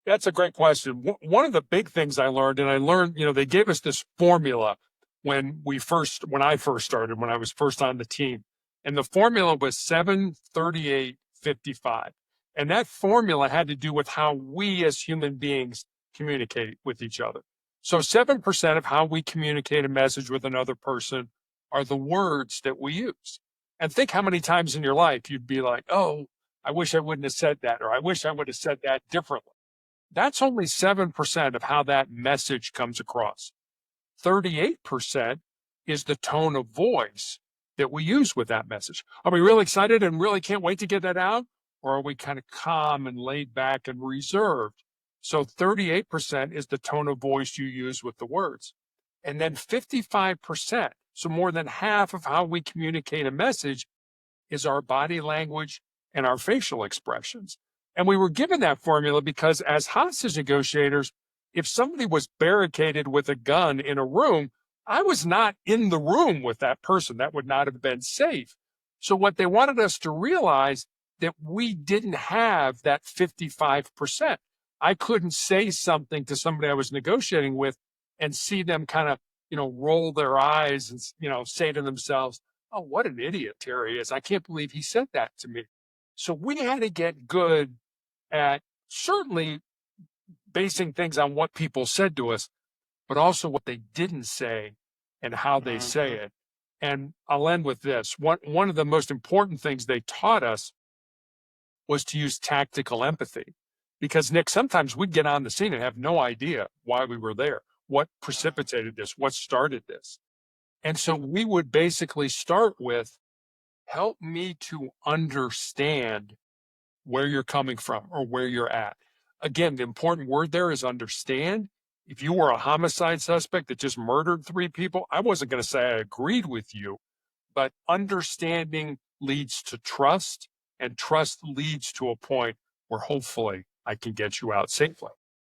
That's a great question. One of the big things I learned, and I learned, they gave us this formula when I first started, when I was first on the team. And the formula was 73855. And that formula had to do with how we as human beings communicate with each other. So 7% of how we communicate a message with another person are the words that we use. And think how many times in your life you'd be like, oh, I wish I wouldn't have said that, or I wish I would have said that differently. That's only 7% of how that message comes across. 38% is the tone of voice that we use with that message. Are we really excited and really can't wait to get that out? Or are we kind of calm and laid back and reserved? So 38% is the tone of voice you use with the words. And then 55%, so more than half of how we communicate a message, is our body language and our facial expressions. And we were given that formula because as hostage negotiators, if somebody was barricaded with a gun in a room, I was not in the room with that person. That would not have been safe. So what they wanted us to realize that we didn't have that 55%. I couldn't say something to somebody I was negotiating with and see them kind of, roll their eyes and, say to themselves, oh, what an idiot Terry is. I can't believe he said that to me. So we had to get good at certainly basing things on what people said to us, but also what they didn't say and how they say it. And I'll end with this. One of the most important things they taught us was to use tactical empathy. Because, Nick, sometimes we'd get on the scene and have no idea why we were there, what precipitated this, what started this. And so we would basically start with, help me to understand where you're coming from or where you're at. Again, the important word there is understand. If you were a homicide suspect that just murdered 3 people, I wasn't going to say I agreed with you, but understanding leads to trust, and trust leads to a point where hopefully I can get you out safely.